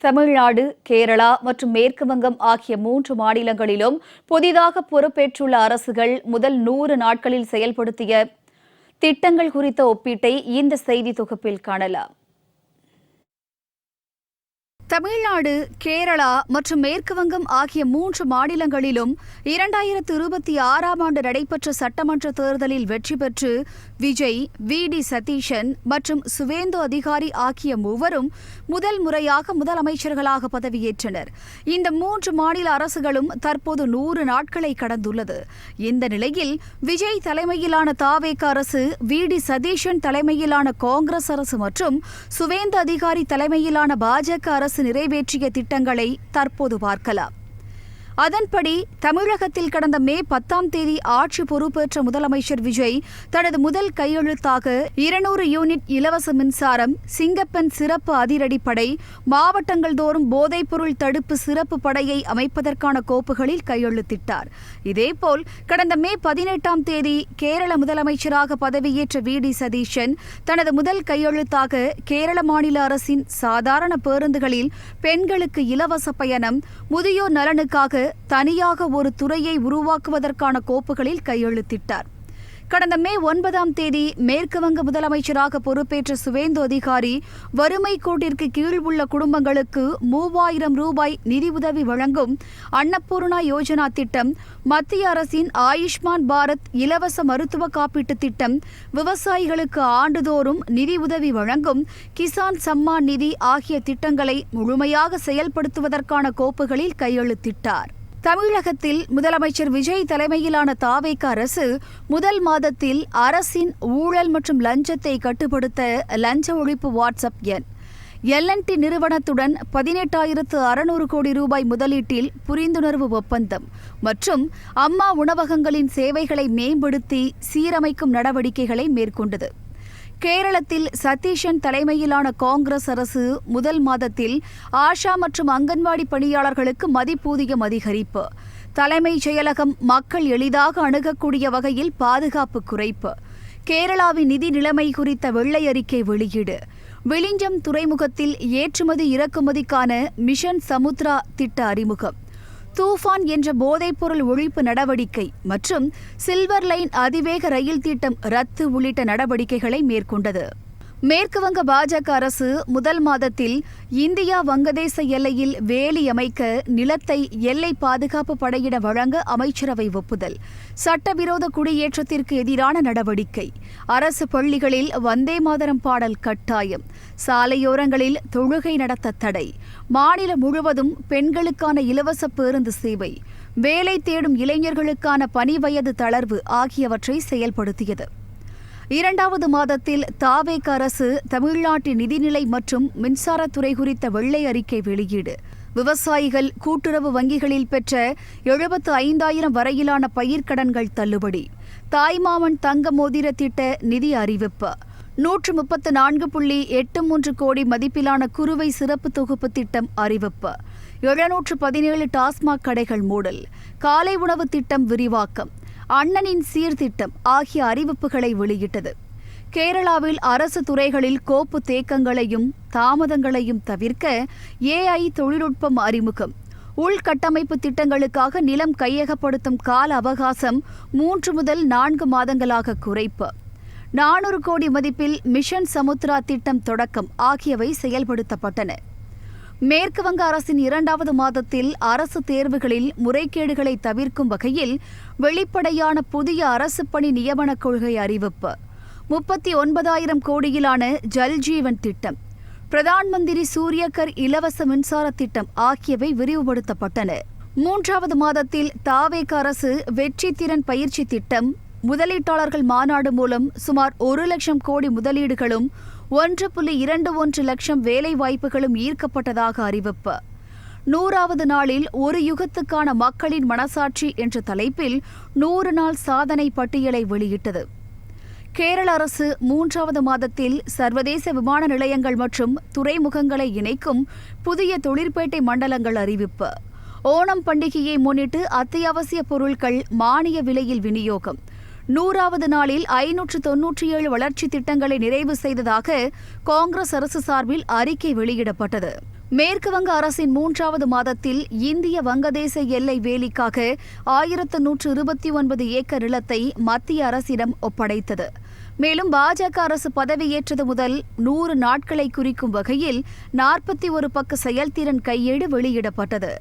தமிழ்நாடு, கேரளா மற்றும் மேற்கு வங்கம் ஆகிய 3 மாநிலங்களிலும் புதிதாக பொறுப்பேற்றுள்ள அரசுகள் முதல் 100 நாட்களில் செயல்படுத்திய திட்டங்கள் குறித்த ஒப்பீட்டை இந்த செய்தி தொகுப்பில் காணலாம். தமிழ்நாடு, கேரளா மற்றும் மேற்கு வங்கம் ஆகிய 3 மாநிலங்களிலும் 2026ஆம் ஆண்டு நடைபெற்ற சட்டமன்ற தேர்தலில் வெற்றி பெற்று விஜய், வி.டி. சதீஷன் மற்றும் சுவேந்து அதிகாரி ஆகிய மூவரும் முதல் முறையாக முதலமைச்சர்களாக பதவியேற்றனர். இந்த 3 மாநில அரசுகளும் தற்போது 100 நாட்களை கடந்துள்ளது. இந்த நிலையில் விஜய் தலைமையிலான தாவேக அரசு, வி.டி. சதீஷன் தலைமையிலான காங்கிரஸ் அரசு மற்றும் சுவேந்து அதிகாரி தலைமையிலான பாஜக அரசு நிறைவேற்றிய திட்டங்களை தற்போது பார்க்கலாம். அதன்படி தமிழகத்தில் கடந்த மே 10ஆம் தேதி ஆட்சி பொறுப்பேற்ற முதலமைச்சர் விஜய் தனது முதல் கையெழுத்தாக 200 யூனிட் இலவச மின்சாரம், சிங்கப்பெண் சிறப்பு அதிரடிப்படை, மாவட்டங்கள் தோறும் போதைப்பொருள் தடுப்பு சிறப்பு படையை அமைப்பதற்கான கோப்புகளில் கையெழுத்திட்டார். இதேபோல் கடந்த மே 18ஆம் தேதி கேரள முதலமைச்சராக பதவியேற்ற வி.டி. சதீஷன் தனது முதல் கையெழுத்தாக கேரள மாநில அரசின் சாதாரண பேருந்துகளில் பெண்களுக்கு இலவச பயணம், முதியோர் நலனுக்காக தனியாக ஒரு துறையை உருவாக்குவதற்கான கோப்புகளில் கையெழுத்திட்டார். கடந்த மே 9ஆம் தேதி மேற்கு வங்க முதலமைச்சராக பொறுப்பேற்ற சுவேந்து அதிகாரி வறுமை கோட்டிற்கு கீழ் உள்ள குடும்பங்களுக்கு 3000 ரூபாய் நிதி உதவி வழங்கும் அன்னபூர்ணா யோஜனா திட்டம், மத்திய அரசின் ஆயுஷ்மான் பாரத் இலவச மருத்துவ காப்பீட்டு திட்டம், விவசாயிகளுக்கு ஆண்டுதோறும் நிதி உதவி வழங்கும் கிசான் சம்மான் நிதி ஆகிய திட்டங்களை முழுமையாக செயல்படுத்துவதற்கான கோப்புகளில் கையெழுத்திட்டார். தமிழகத்தில் முதலமைச்சர் விஜய் தலைமையிலான தாவேக அரசு முதல் மாதத்தில் அரசின் ஊழல் மற்றும் லஞ்சத்தை கட்டுப்படுத்த லஞ்ச ஒழிப்பு வாட்ஸ்அப் எண், L&T நிறுவனத்துடன் 18,600 கோடி ரூபாய் முதலீட்டில் புரிந்துணர்வு ஒப்பந்தம் மற்றும் அம்மா உணவகங்களின் சேவைகளை மேம்படுத்தி சீரமைக்கும் நடவடிக்கைகளை மேற்கொண்டது. கேரளத்தில் சதீஷன் தலைமையிலான காங்கிரஸ் அரசு முதல் மாதத்தில் ஆஷா மற்றும் அங்கன்வாடி பணியாளர்களுக்கு மதிப்பூதியம் அதிகரிப்பு, தலைமைச் செயலகம் மக்கள் எளிதாக அணுகக்கூடிய வகையில் பாதுகாப்பு குறைப்பு, கேரளாவின் நிதி நிலைமை குறித்த வெள்ளை அறிக்கை வெளியீடு, விழிஞ்சம் துறைமுகத்தில் ஏற்றுமதி இறக்குமதிக்கான மிஷன் சமுத்ரா திட்ட அறிமுகம், தூஃபான் என்ற போதைப்பொருள் ஒழிப்பு நடவடிக்கை மற்றும் சில்வர் லைன் அதிவேக ரயில் திட்டம் ரத்து உள்ளிட்ட நடவடிக்கைகளை மேற்கொண்டது. மேற்கு வங்க பாஜக அரசு முதல் மாதத்தில் இந்தியா வங்கதேச எல்லையில் வேலி அமைக்க நிலத்தை எல்லை பாதுகாப்பு படையிட வழங்க அமைச்சரவை ஒப்புதல், சட்டவிரோத குடியேற்றத்திற்கு எதிரான நடவடிக்கை, அரசு பள்ளிகளில் வந்தே மாதரம் பாடல் கட்டாயம், சாலையோரங்களில் தொழுகை நடத்த தடை, மாநிலம் முழுவதும் பெண்களுக்கான இலவச பேருந்து சேவை, வேலை தேடும் இளைஞர்களுக்கான பணி வயது தளர்வு ஆகியவற்றை செயல்படுத்தியது. 2வது மாதத்தில் தாவேக அரசு தமிழ்நாட்டின் நிதிநிலை மற்றும் மின்சாரத்துறை குறித்த வெள்ளை அறிக்கை வெளியீடு, விவசாயிகள் கூட்டுறவு வங்கிகளில் பெற்ற 75,000 வரையிலான பயிர்க்கடன்கள் தள்ளுபடி, தாய்மாமன் தங்க மோதிர திட்ட நிதி அறிவிப்பு, 134.83 கோடி மதிப்பிலான குறுவை சிறப்பு தொகுப்பு திட்டம் அறிவிப்பு, 717 டாஸ்மாக் கடைகள் மூடல், காலை உணவு திட்டம் விரிவாக்கம், அண்ணனின் சீர்திட்டம் ஆகிய அறிவிப்புகளை வெளியிட்டது. கேரளாவில் அரசு துறைகளில் கோப்பு தேக்கங்களையும் தாமதங்களையும் தவிர்க்க AI தொழில்நுட்பம் அறிமுகம், உள்கட்டமைப்பு திட்டங்களுக்காக நிலம் கையகப்படுத்தும் கால அவகாசம் 3 முதல் 4 மாதங்களாக குறைப்பு, 400 கோடி மதிப்பில் மிஷன் சமுத்ரா திட்டம் தொடக்கம் ஆகியவை செயல்படுத்தப்பட்டன. மேற்கு வங்க அரசின் 2வது மாதத்தில் அரசு தேர்வுகளில் முறைகேடுகளை தவிர்க்கும் வகையில் வெளிப்படையான புதிய அரசு பணி நியமனக் கொள்கை அறிவிப்பு, 39,000 கோடியிலான ஜல்ஜீவன் திட்டம், பிரதான் மந்திரி சூரியகர் இலவச மின்சார திட்டம் ஆகியவை விரிவுபடுத்தப்பட்டன. 3வது மாதத்தில் தாவேக அரசு வெற்றி திறன் பயிற்சி திட்டம், முதலீட்டாளர்கள் மாநாடு மூலம் சுமார் 1 லட்சம் கோடி முதலீடுகளும் 1.21 லட்சம் வேலை வாய்ப்புகளும் ஈர்க்கப்பட்டதாக அறிவிப்பு, 100வது நாளில் ஒரு யுகத்துக்கான மக்களின் மனசாட்சி என்ற தலைப்பில் 100 நாள் சாதனை பட்டியலை வெளியிட்டது. கேரள அரசு 3வது மாதத்தில் சர்வதேச விமான நிலையங்கள் மற்றும் துறைமுகங்களை இணைக்கும் புதிய தொழிற்பேட்டை மண்டலங்கள் அறிவிப்பு, ஓணம் பண்டிகையை முன்னிட்டு அத்தியாவசிய பொருட்கள் மானிய விலையில் விநியோகம், 100வது நாளில் 597 வளர்ச்சி திட்டங்களை நிறைவு செய்ததாக காங்கிரஸ் அரசு சார்பில் அறிக்கை வெளியிடப்பட்டது. மேற்கு வங்க அரசின் 3வது மாதத்தில் இந்திய வங்கதேச எல்லை வேலிக்காக 1129 ஏக்கர் நிலத்தை மத்திய அரசிடம் ஒப்படைத்தது. மேலும் பாஜக அரசு பதவியேற்றது முதல் 100 நாட்களை குறிக்கும் வகையில் 41 பக்க செயல்திறன் கையேடு வெளியிடப்பட்டது.